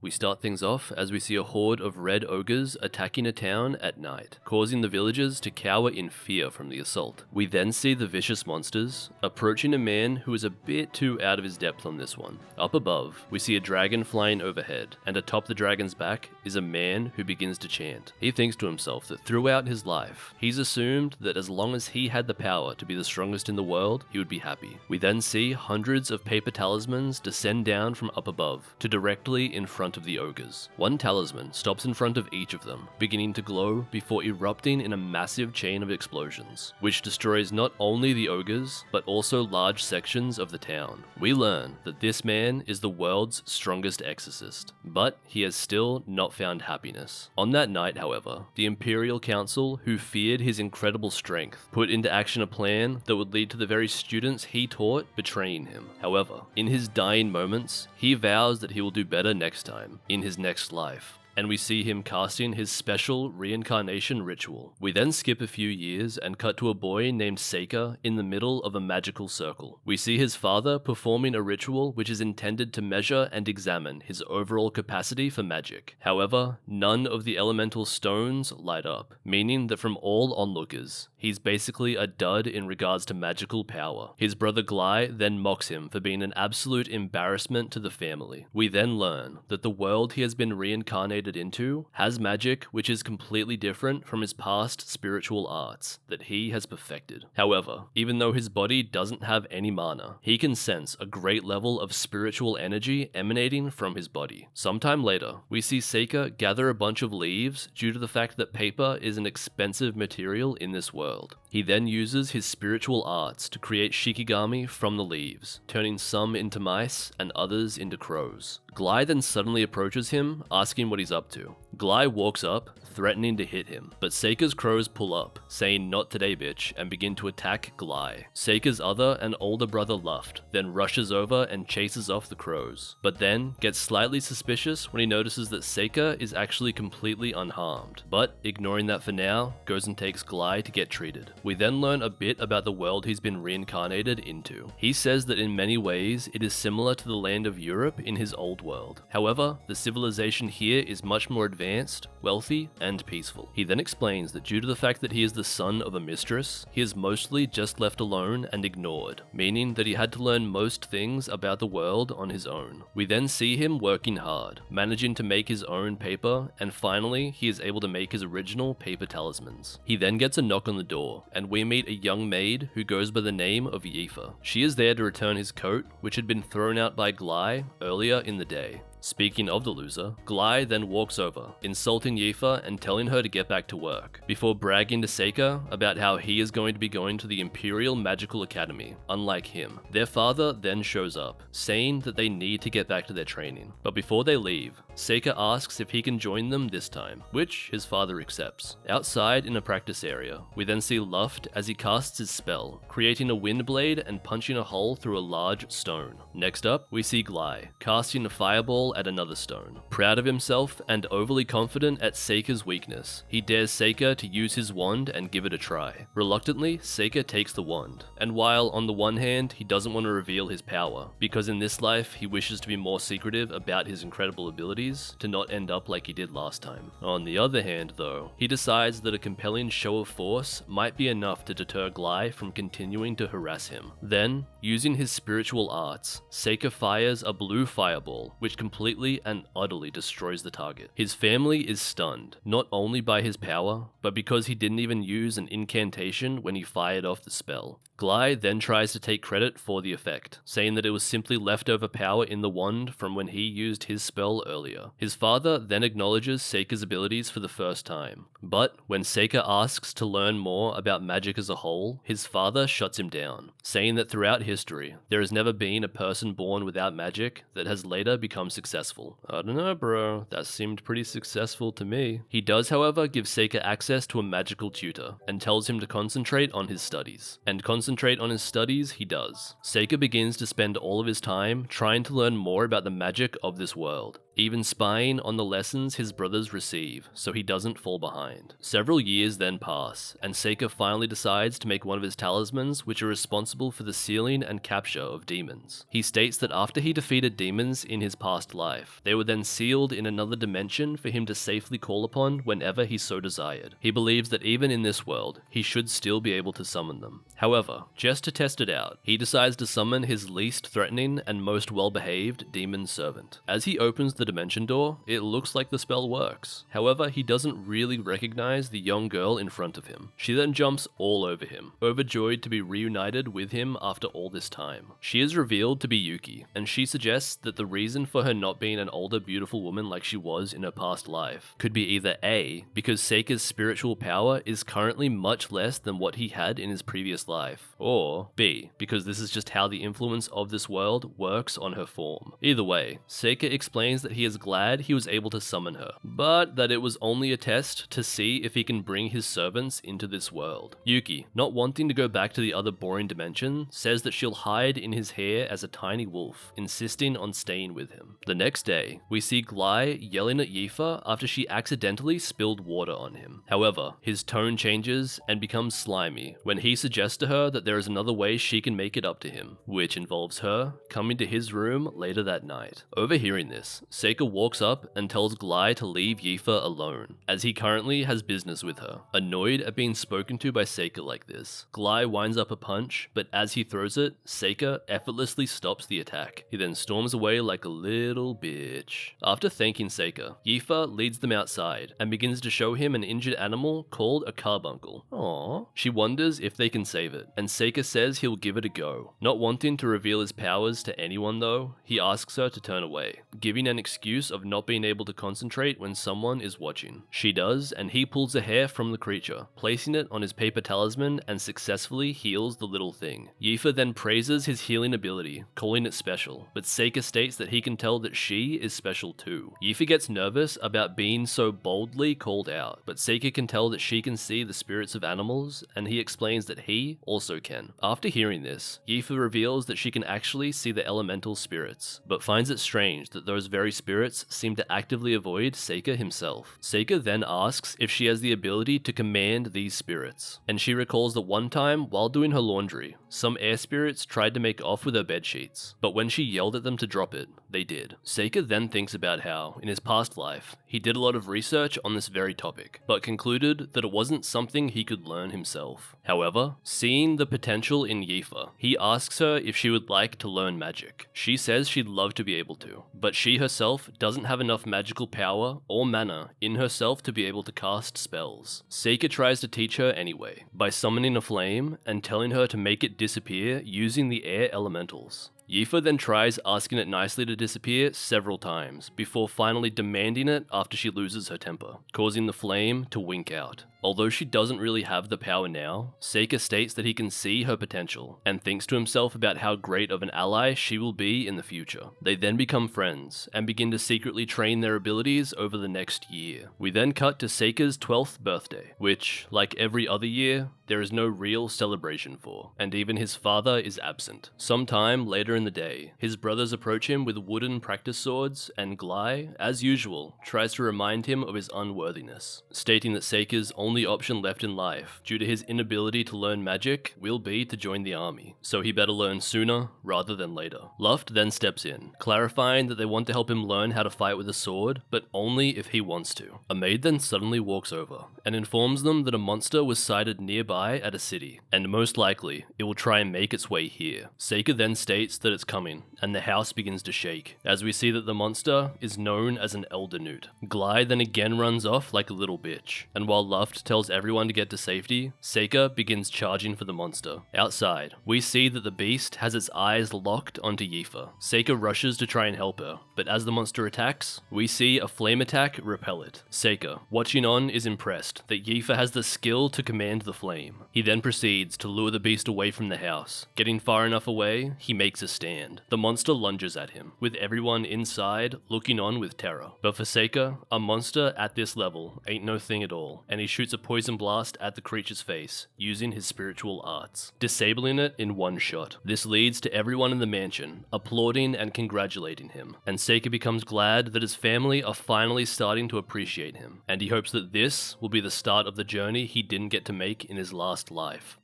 We start things off as we see a horde of red ogres attacking a town at night, causing the villagers to cower in fear from the assault. We then see the vicious monsters approaching a man who is a bit too out of his depth on this one. Up above, we see a dragon flying overhead, and atop the dragon's back is a man who begins to chant. He thinks to himself that throughout his life, he's assumed that as long as he had the power to be the strongest in the world, he would be happy. We then see hundreds of paper talismans descend down from up above to directly in front of the ogres. One talisman stops in front of each of them, beginning to glow before erupting in a massive chain of explosions, which destroys not only the ogres, but also large sections of the town. We learn that this man is the world's strongest exorcist, but he has still not found happiness. On that night, however, the Imperial Council, who feared his incredible strength, put into action a plan that would lead to the very students he taught betraying him. However, in his dying moments, he vows that he will do better next time, in his next life, and we see him casting his special reincarnation ritual. We then skip a few years and cut to a boy named Seika in the middle of a magical circle. We see his father performing a ritual which is intended to measure and examine his overall capacity for magic. However, none of the elemental stones light up, meaning that from all onlookers, he's basically a dud in regards to magical power. His brother Glai then mocks him for being an absolute embarrassment to the family. We then learn that the world he has been reincarnated into has magic which is completely different from his past spiritual arts that he has perfected. However, even though his body doesn't have any mana, he can sense a great level of spiritual energy emanating from his body. Sometime later, we see Seika gather a bunch of leaves due to the fact that paper is an expensive material in this world. He then uses his spiritual arts to create shikigami from the leaves, turning some into mice and others into crows. Glai then suddenly approaches him, asking what he's up to. Glai walks up, threatening to hit him, but Seika's crows pull up, saying "not today bitch," and begin to attack Glai. Seika's other and older brother Luft then rushes over and chases off the crows, but then gets slightly suspicious when he notices that Seika is actually completely unharmed, but ignoring that for now, goes and takes Glai to get treated. We then learn a bit about the world he's been reincarnated into. He says that in many ways it is similar to the land of Europe in his old world. However, the civilization here is much more advanced, wealthy, and peaceful. He then explains that due to the fact that he is the son of a mistress, he is mostly just left alone and ignored, meaning that he had to learn most things about the world on his own. We then see him working hard, managing to make his own paper, and finally he is able to make his original paper talismans. He then gets a knock on the door, and we meet a young maid who goes by the name of Yifa. She is there to return his coat, which had been thrown out by Glai earlier in the day. Speaking of the loser, Glai then walks over, insulting Yifa and telling her to get back to work, before bragging to Seika about how he is going to be going to the Imperial Magical Academy, unlike him. Their father then shows up, saying that they need to get back to their training. But before they leave, Seika asks if he can join them this time, which his father accepts. Outside in a practice area, we then see Luft as he casts his spell, creating a wind blade and punching a hole through a large stone. Next up, we see Glai, casting a fireball at another stone. Proud of himself and overly confident at Seika's weakness, he dares Seika to use his wand and give it a try. Reluctantly, Seika takes the wand, and while on the one hand he doesn't want to reveal his power, because in this life he wishes to be more secretive about his incredible abilities to not end up like he did last time. On the other hand though, he decides that a compelling show of force might be enough to deter Glai from continuing to harass him. Then, using his spiritual arts, Seika fires a blue fireball, which completely and utterly destroys the target. His family is stunned, not only by his power, but because he didn't even use an incantation when he fired off the spell. Glai then tries to take credit for the effect, saying that it was simply leftover power in the wand from when he used his spell earlier. His father then acknowledges Seika's abilities for the first time, but when Seika asks to learn more about magic as a whole, his father shuts him down, saying that throughout history, there has never been a person born without magic that has later become successful. I don't know, bro, that seemed pretty successful to me. He does, however, give Seika access to a magical tutor, and tells him to concentrate on his studies. And concentrate on his studies he does. Seika begins to spend all of his time trying to learn more about the magic of this world, even spying on the lessons his brothers receive so he doesn't fall behind. Several years then pass, and Seika finally decides to make one of his talismans which are responsible for the sealing and capture of demons. He states that after he defeated demons in his past life, they were then sealed in another dimension for him to safely call upon whenever he so desired. He believes that even in this world, he should still be able to summon them. However, just to test it out, he decides to summon his least threatening and most well-behaved demon servant. As he opens the dimension door, it looks like the spell works. However, he doesn't really recognize the young girl in front of him. She then jumps all over him, overjoyed to be reunited with him after all this time. She is revealed to be Yuki, and she suggests that the reason for her not being an older, beautiful woman like she was in her past life could be either A, because Seika's spiritual power is currently much less than what he had in his previous life, or B, because this is just how the influence of this world works on her form. Either way, Seika explains that he is glad he was able to summon her, but that it was only a test to see if he can bring his servants into this world. Yuki, not wanting to go back to the other boring dimension, says that she'll hide in his hair as a tiny wolf, insisting on staying with him. The next day, we see Glai yelling at Yifa after she accidentally spilled water on him. However, his tone changes and becomes slimy when he suggests to her that there is another way she can make it up to him, which involves her coming to his room later that night. Overhearing this, Seika walks up and tells Glai to leave Yifa alone, as he currently has business with her. Annoyed at being spoken to by Seika like this, Glai winds up a punch, but as he throws it, Seika effortlessly stops the attack. He then storms away like a little bitch. After thanking Seika, Yifa leads them outside and begins to show him an injured animal called a carbuncle. Aww. She wonders if they can save it, and Seika says he'll give it a go. Not wanting to reveal his powers to anyone though, he asks her to turn away, giving an excuse of not being able to concentrate when someone is watching. She does, and he pulls a hair from the creature, placing it on his paper talisman and successfully heals the little thing. Yifa then praises his healing ability, calling it special, but Seika states that he can tell that she is special too. Yifa gets nervous about being so boldly called out, but Seika can tell that she can see the spirits of animals, and he explains that he also can. After hearing this, Yifa reveals that she can actually see the elemental spirits, but finds it strange that those very spirits seem to actively avoid Seika himself. Seika then asks if she has the ability to command these spirits, and she recalls that one time while doing her laundry, some air spirits tried to make off with her bedsheets, but when she yelled at them to drop it, they did. Seika then thinks about how, in his past life, he did a lot of research on this very topic, but concluded that it wasn't something he could learn himself. However, seeing the potential in Yifa, he asks her if she would like to learn magic. She says she'd love to be able to, but she herself doesn't have enough magical power or mana in herself to be able to cast spells. Seika tries to teach her anyway, by summoning a flame and telling her to make it disappear using the air elementals. Yifa then tries asking it nicely to disappear several times, before finally demanding it after she loses her temper, causing the flame to wink out. Although she doesn't really have the power now, Seika states that he can see her potential, and thinks to himself about how great of an ally she will be in the future. They then become friends, and begin to secretly train their abilities over the next year. We then cut to Seika's 12th birthday, which, like every other year, there is no real celebration for, and even his father is absent. Sometime later in the day, his brothers approach him with wooden practice swords, and Glai, as usual, tries to remind him of his unworthiness, stating that Seika's only option left in life, due to his inability to learn magic, will be to join the army, so he better learn sooner rather than later. Luft then steps in, clarifying that they want to help him learn how to fight with a sword, but only if he wants to. A maid then suddenly walks over, and informs them that a monster was sighted nearby at a city, and most likely, it will try and make its way here. Seika then states that it's coming, and the house begins to shake, as we see that the monster is known as an elder newt. Glai then again runs off like a little bitch, and while Luft tells everyone to get to safety, Seika begins charging for the monster. Outside, we see that the beast has its eyes locked onto Yifa. Seika rushes to try and help her, but as the monster attacks, we see a flame attack repel it. Seika, watching on, is impressed that Yifa has the skill to command the flame. He then proceeds to lure the beast away from the house. Getting far enough away, he makes a stand. The monster lunges at him, with everyone inside looking on with terror. But for Seika, a monster at this level ain't no thing at all, and he shoots shoots a poison blast at the creature's face, using his spiritual arts, disabling it in one shot. This leads to everyone in the mansion applauding and congratulating him, and Seika becomes glad that his family are finally starting to appreciate him, and he hopes that this will be the start of the journey he didn't get to make in his last life.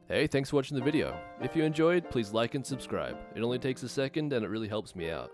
Hey, thanks for watching the video. If you enjoyed, please like and subscribe. It only takes a second and it really helps me out.